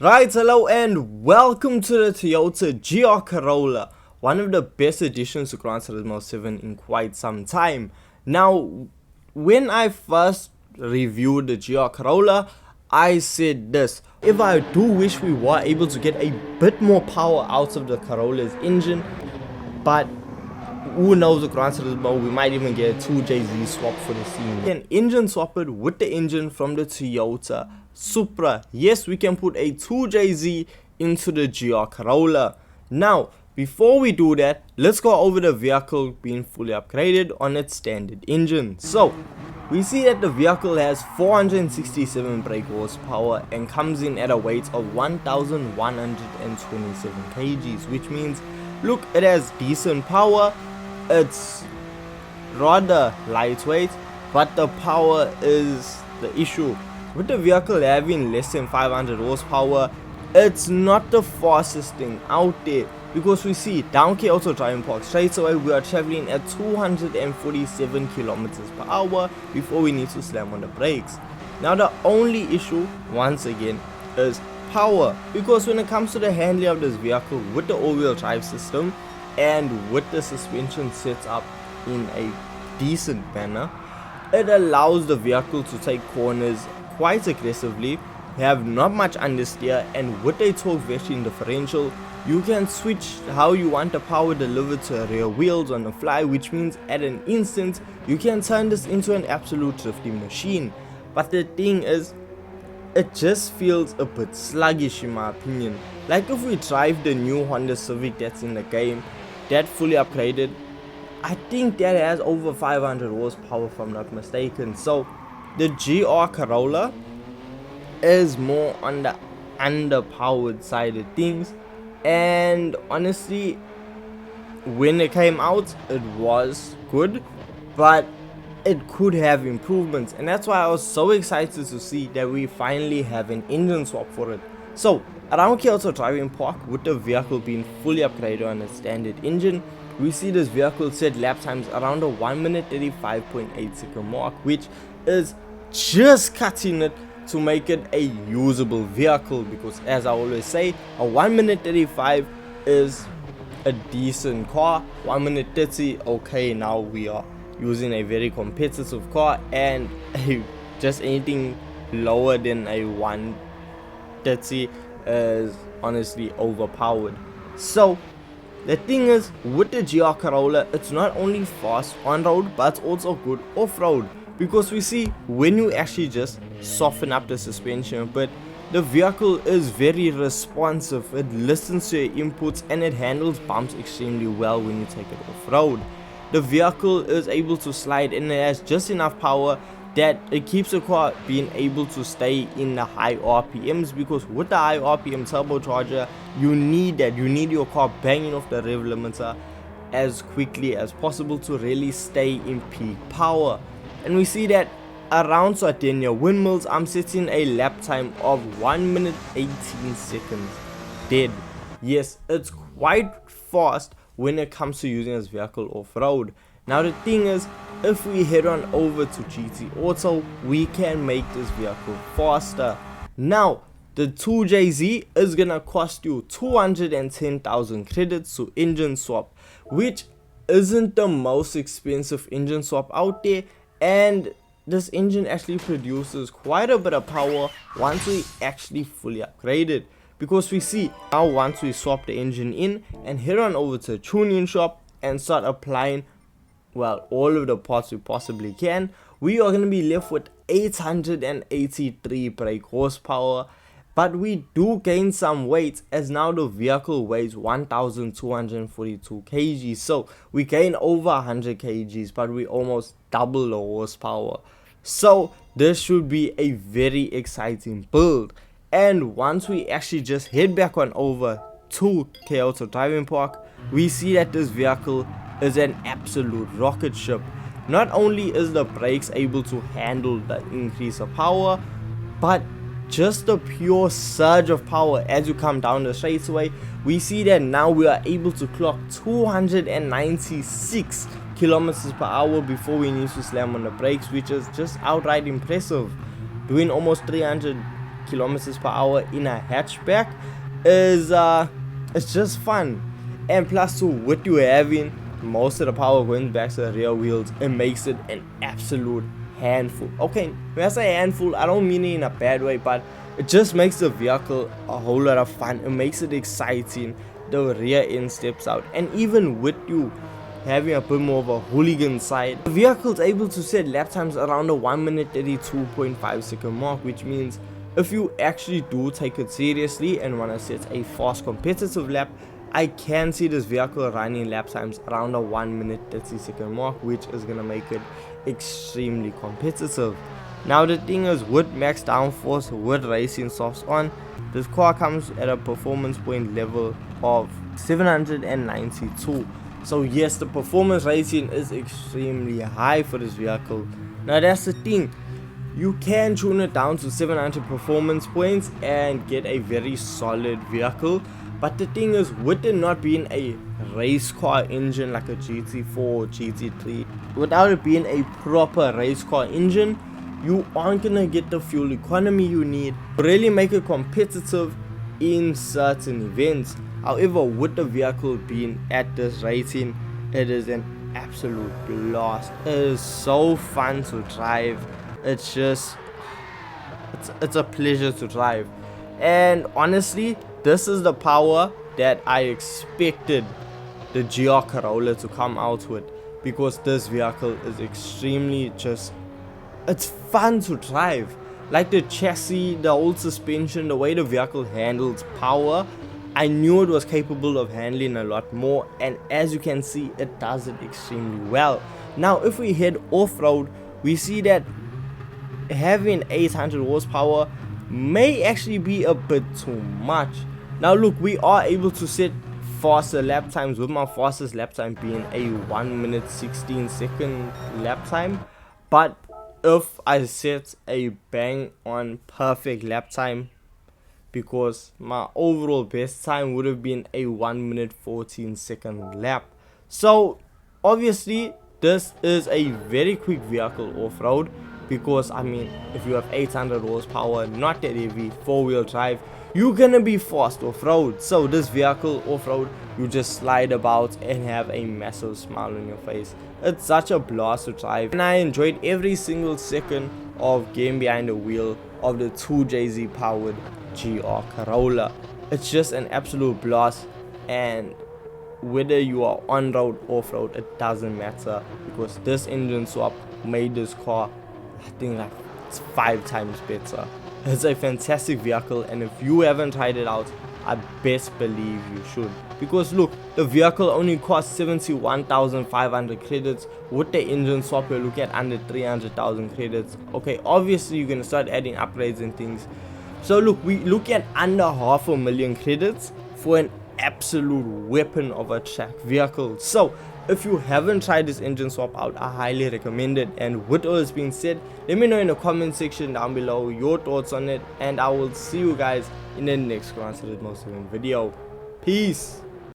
Right, hello and welcome to the Toyota GR Corolla, one of the best additions to Gran Turismo 7 in quite some time. Now, when I first reviewed the GR Corolla, I said this: if I do wish we were able to get a bit more power out of the Corolla's engine, but who knows, the Gran Turismo, we might even get a 2JZ swap for the scene. An engine swap it with the engine from the Toyota Supra. Yes, we can put a 2JZ into the GR Corolla. Now, before we do that, let's go over the vehicle being fully upgraded on its standard engine. So, we see that the vehicle has 467 brake horsepower and comes in at a weight of 1127 kgs, which means, look, it has decent power. It's rather lightweight, but the power is the issue. With the vehicle having less than 500 horsepower, it's not the fastest thing out there, because we see down Kyoto driving park straight away we are traveling at 247 kilometers per hour before we need to slam on the brakes. Now the only issue once again is power, because when it comes to the handling of this vehicle with the all-wheel drive system and with the suspension set up in a decent manner, it allows the vehicle to take corners quite aggressively, have not much understeer, and with a torque vectoring differential you can switch how you want the power delivered to rear wheels on the fly, which means at an instant you can turn this into an absolute drifting machine. But the thing is, it just feels a bit sluggish in my opinion. Like if we drive the new Honda Civic that's in the game, that fully upgraded, I think that has over 500 horsepower if I'm not mistaken. So the GR Corolla is more on the underpowered side of things, and honestly when it came out it was good, but it could have improvements, and that's why I was so excited to see that we finally have an engine swap for it. So around Kyoto driving park, with the vehicle being fully upgraded on its standard engine, we see this vehicle set lap times around a 1 minute 35.8 second mark, which is just cutting it to make it a usable vehicle, because as I always say, a 1 minute 35 is a decent car. 1 minute 30, okay, now we are using a very competitive car, and just anything lower than a 130 is honestly overpowered. So the thing is, with the GR Corolla, it's not only fast on road but also good off-road, because we see when you actually just soften up the suspension a bit, the vehicle is very responsive. It listens to your inputs and it handles bumps extremely well when you take it off-road. The vehicle is able to slide, and it has just enough power that it keeps the car being able to stay in the high RPMs, because with the high RPM turbocharger you need that. You need your car banging off the rev limiter as quickly as possible to really stay in peak power. And we see that around Sardinia windmills I'm setting a lap time of 1 minute 18 seconds dead. Yes, it's quite fast when it comes to using this vehicle off-road. Now the thing is, if we head on over to GT Auto, we can make this vehicle faster. Now the 2JZ is gonna cost you 210,000 credits to engine swap, which isn't the most expensive engine swap out there, and this engine actually produces quite a bit of power once we actually fully upgrade it. Because we see now, once we swap the engine in and head on over to a tuning shop and start applying, well, all of the parts we possibly can, we are going to be left with 883 brake horsepower. But we do gain some weight, as now the vehicle weighs 1242 kg. So we gain over 100 kgs, but we almost double the horsepower. So this should be a very exciting build. And once we actually just head back on over to Kyoto driving park, we see that this vehicle is an absolute rocket ship. Not only is the brakes able to handle the increase of power, but just the pure surge of power as you come down the straightaway. We see that now we are able to clock 296 kilometers per hour before we need to slam on the brakes, which is just outright impressive. Doing almost 300 kilometers per hour in a hatchback is it's just fun. And plus too, with you having most of the power going back to the rear wheels, it makes it an absolute handful. Okay, when I say handful, I don't mean it in a bad way, but it just makes the vehicle a whole lot of fun. It makes it exciting. The rear end steps out, and even with you having a bit more of a hooligan side, the vehicle is able to set lap times around the 1 minute 32.5 second mark, which means if you actually do take it seriously and want to set a fast competitive lap, I can see this vehicle running lap times around the 1 minute 30 second mark, which is gonna make it extremely competitive. Now the thing is, with max downforce, with racing softs on, this car comes at a performance point level of 792. So yes, the performance rating is extremely high for this vehicle. Now that's the thing, you can tune it down to 700 performance points and get a very solid vehicle. But the thing is, with it not being a race car engine like a GT4 or GT3, without it being a proper race car engine, you aren't gonna get the fuel economy you need to really make it competitive in certain events. However, with the vehicle being at this rating, it is an absolute blast. It is so fun to drive. It's just, it's a pleasure to drive. And honestly, this is the power that I expected the GR Corolla to come out with, because this vehicle is extremely just, it's fun to drive. Like the chassis, the old suspension, the way the vehicle handles power, I knew it was capable of handling a lot more, and as you can see, it does it extremely well. Now if we head off-road, we see that having 800 horsepower may actually be a bit too much. Now look, we are able to set faster lap times, with my fastest lap time being a 1 minute 16 second lap time. But if I set a bang on perfect lap time, because my overall best time would have been a 1 minute 14 second lap. So obviously this is a very quick vehicle off-road, because I mean, if you have 800 horsepower, not that heavy, 4-wheel drive, you're gonna be fast off-road. So this vehicle off-road, you just slide about and have a massive smile on your face. It's such a blast to drive, and I enjoyed every single second of getting behind the wheel of the 2JZ powered GR Corolla. It's just an absolute blast, and whether you are on road, off road, it doesn't matter, because this engine swap made this car, I think, like it's 5 times better. It's a fantastic vehicle, and if you haven't tried it out, I best believe you should, because look, the vehicle only costs 71,500 credits. With the engine swap, you look at under 300,000 credits. Okay, obviously you're gonna start adding upgrades and things. So look, we look at under 500,000 credits for an absolute weapon of a track vehicle. So if you haven't tried this engine swap out, I highly recommend it. And with all this being said, let me know in the comment section down below your thoughts on it, and I will see you guys in the next Gran Turismo video. Peace.